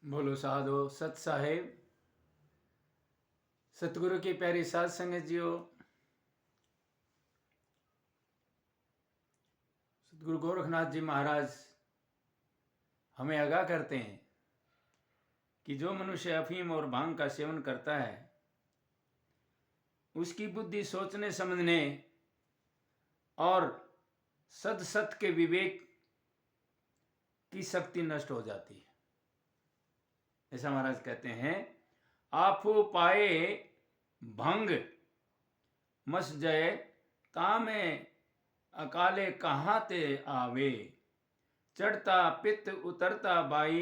बोलो साधो सत साहेब, सतगुरु की प्यारी साध संगत जियो। सतगुरु गोरखनाथ जी महाराज हमें आगाह करते हैं कि जो मनुष्य अफीम और भांग का सेवन करता है उसकी बुद्धि सोचने समझने और सद सत के विवेक की शक्ति नष्ट हो जाती है। ऐसा महाराज कहते हैं, आपो पाए भंग मस जय तामे अकाले कहाँ ते आवे, चढ़ता पित्त उतरता बाई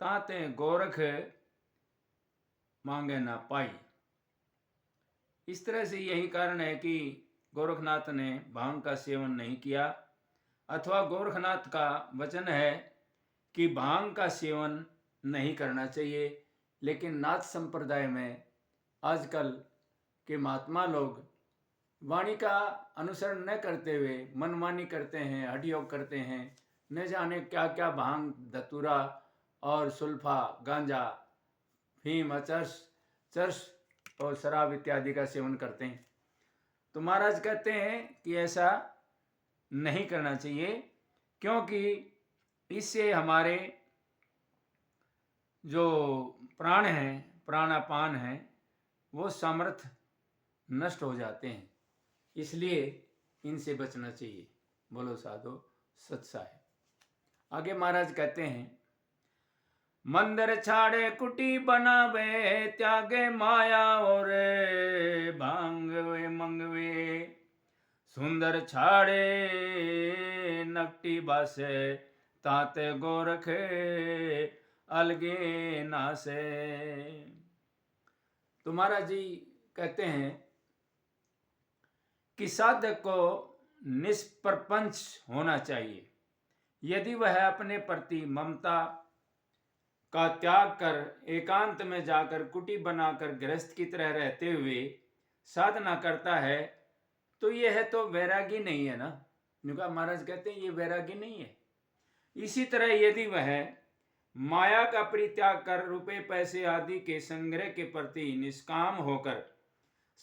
ताते गोरख मांगे ना पाई। इस तरह से यही कारण है कि गोरखनाथ ने भांग का सेवन नहीं किया, अथवा गोरखनाथ का वचन है कि भांग का सेवन नहीं करना चाहिए। लेकिन नाथ संप्रदाय में आजकल के महात्मा लोग वाणी का अनुसरण न करते हुए मनमानी करते हैं, हठ योग करते हैं, न जाने क्या क्या भांग धतूरा और सुल्फा गांजा फीम अचर्स चर्स और शराब इत्यादि का सेवन करते हैं। तो महाराज कहते हैं कि ऐसा नहीं करना चाहिए, क्योंकि इससे हमारे जो प्राण हैं, प्राणापान हैं, वो सामर्थ्य नष्ट हो जाते हैं। इसलिए इनसे बचना चाहिए। बोलो साधो सत साहेब। आगे महाराज कहते हैं, मंदिर छाड़े कुटी बनावे, त्यागे माया और भांगवे मंगवे, सुंदर छाड़े नकटी बासे ताते गोरख अलगे नासे। तो महाराज जी कहते हैं कि साधक को निष्प्रपंच होना चाहिए। यदि वह अपने प्रति ममता का त्याग कर एकांत में जाकर कुटी बनाकर गृहस्थ की तरह रहते हुए साधना करता है तो यह तो वैरागी नहीं है ना। क्योंकि महाराज कहते हैं ये वैरागी नहीं है। इसी तरह यदि वह माया का परित्याग कर रुपए पैसे आदि के संग्रह के प्रति निष्काम होकर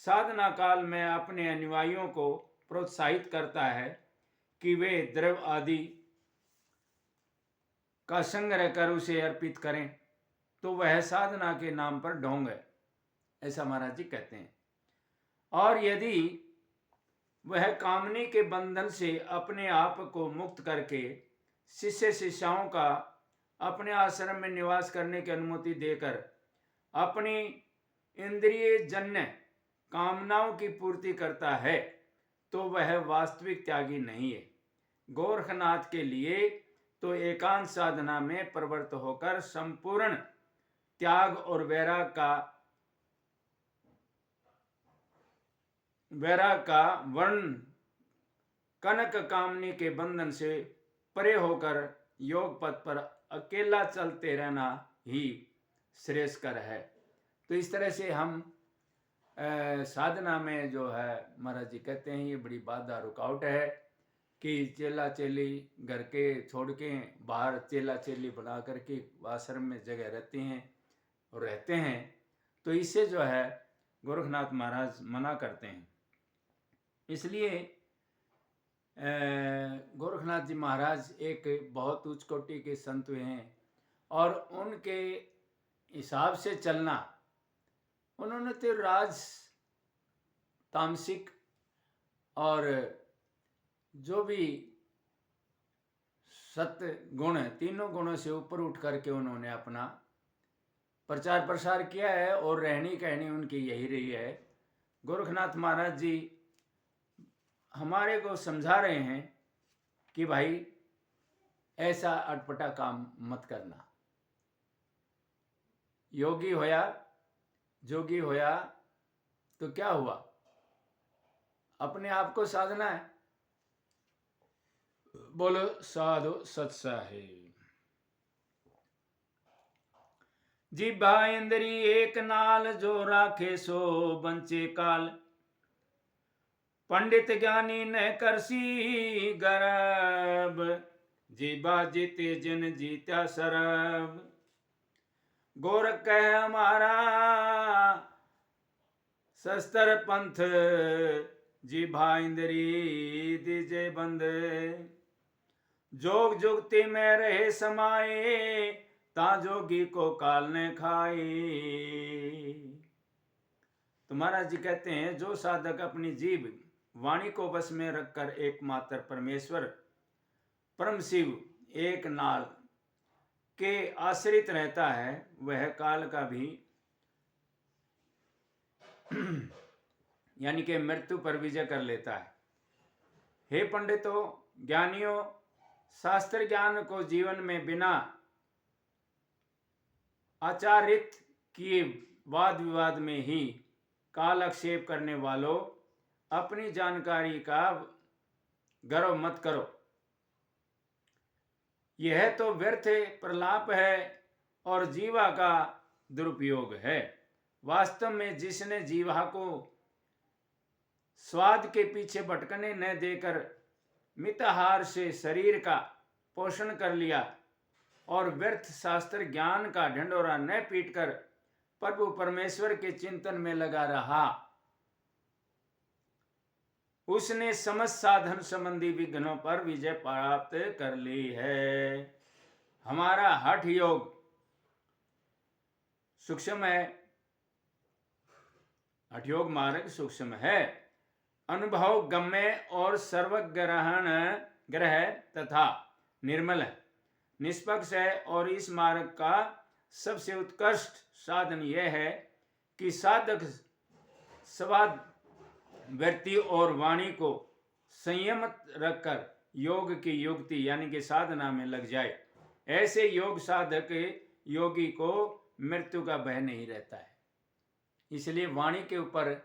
साधना काल में अपने अनुयायियों को प्रोत्साहित करता है कि वे द्रव्य आदि का संग्रह कर उसे अर्पित करें, तो वह साधना के नाम पर ढोंग है। ऐसा महाराज जी कहते हैं। और यदि वह कामनी के बंधन से अपने आप को मुक्त करके शिष्य शिष्याओं का अपने आश्रम में निवास करने की अनुमति देकर अपनी इंद्रिय जन्य कामनाओं की पूर्ति करता है, तो वह वास्तविक त्यागी नहीं है। गोरखनाथ के लिए तो एकांत साधना में प्रवृत्त होकर संपूर्ण त्याग और वैराग का वर्ण कनक कामनी के बंधन से परे होकर योग पथ पर अकेला चलते रहना ही श्रेयस्कर है। तो इस तरह से हम साधना में जो है महाराज जी कहते हैं ये बड़ी बाधा रुकावट है कि चेला चेली घर के छोड़ के बाहर चेला चेली बना करके आश्रम में जगह रहते हैं और रहते हैं। तो इससे जो है गोरखनाथ महाराज मना करते हैं। इसलिए गोरखनाथ जी महाराज एक बहुत उच्च कोटि के संत हुए हैं और उनके हिसाब से चलना, उन्होंने तो राज तामसिक और जो भी सत्य गुण है, तीनों गुणों से ऊपर उठ करके उन्होंने अपना प्रचार प्रसार किया है और रहनी कहनी उनकी यही रही है। गोरखनाथ महाराज जी हमारे को समझा रहे हैं कि भाई ऐसा अटपटा काम मत करना। योगी होया जोगी होया तो क्या हुआ, अपने आप को साधना है। बोलो साधु सत साहेब। जिब्बा इंद्री एक नाल, जो राखे सो बंचे काल, पंडित ज्ञानी न करसी गर्भ, जिबा जीते जिन जीत्या सरब। गोरख कह हमारा शस्त्र पंथ जी भाईंदरी दीजे बंद। जोग जुगति में रहे समाए ता जोगी को काल ने खाए। तो महाराज जी कहते हैं जो साधक अपनी जीव वाणी को बस में रखकर एकमात्र परमेश्वर परम शिव एक नाल के आश्रित रहता है वह काल का भी यानी कि मृत्यु पर विजय कर लेता है। हे पंडितों ज्ञानियों, शास्त्र ज्ञान को जीवन में बिना आचारित किए वाद विवाद में ही कालक्षेप करने वालों, अपनी जानकारी का गर्व मत करो। यह तो व्यर्थ प्रलाप है और जीवा का दुरुपयोग है। वास्तव में जिसने जीवा को स्वाद के पीछे भटकने न देकर मिताहार से शरीर का पोषण कर लिया और व्यर्थ शास्त्र ज्ञान का ढंढोरा न पीटकर प्रभु परमेश्वर के चिंतन में लगा रहा, उसने समस्त साधन संबंधी विघ्नों पर विजय प्राप्त कर ली है। हमारा हठ योग सूक्ष्म है, हठ योग मार्ग सूक्ष्म है, अनुभव गम्य और सर्वग्रहण ग्रह तथा निर्मल है, निष्पक्ष है। और इस मार्ग का सबसे उत्कृष्ट साधन यह है कि साधक स्वाद व्यक्ति और वाणी को संयमित रखकर योग की युक्ति यानी कि साधना में लग जाए। ऐसे योग साधक योगी को मृत्यु का भय नहीं रहता है। इसलिए वाणी के ऊपर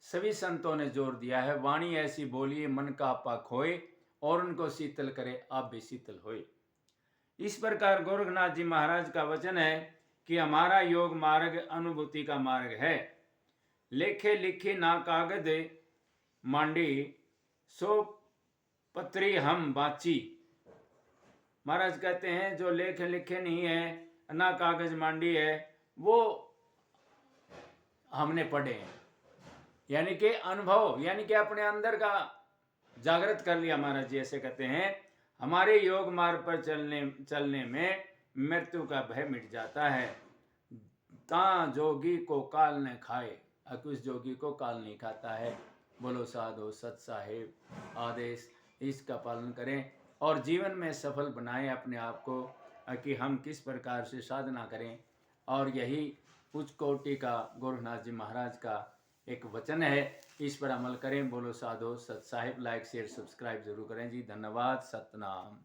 सभी संतों ने जोर दिया है, वाणी ऐसी बोलिए मन का आपा खोए और उनको शीतल करे आप भी शीतल होए। इस प्रकार गोरखनाथ जी महाराज का वचन है कि हमारा योग मार्ग अनुभूति का मार्ग है। लेखे लिखी ना कागज मांडी सो पत्री हम बाची। महाराज कहते हैं जो लेखे लिखे नहीं है ना कागज मांडी है वो हमने पढ़े हैं, यानी कि अनुभव यानी कि अपने अंदर का जागृत कर लिया। महाराज जी ऐसे कहते हैं हमारे योग मार्ग पर चलने में मृत्यु का भय मिट जाता है। ता जोगी को काल न खाए, उस जोगी को काल नहीं खाता है। बोलो साधो सत साहेब आदेश, इसका पालन करें और जीवन में सफल बनाएं अपने आप को कि हम किस प्रकार से साधना करें। और यही उच्च कोटि का गोरखनाथ जी महाराज का एक वचन है, इस पर अमल करें। बोलो साधो सत साहिब। लाइक शेयर सब्सक्राइब जरूर करें जी। धन्यवाद। सतनाम।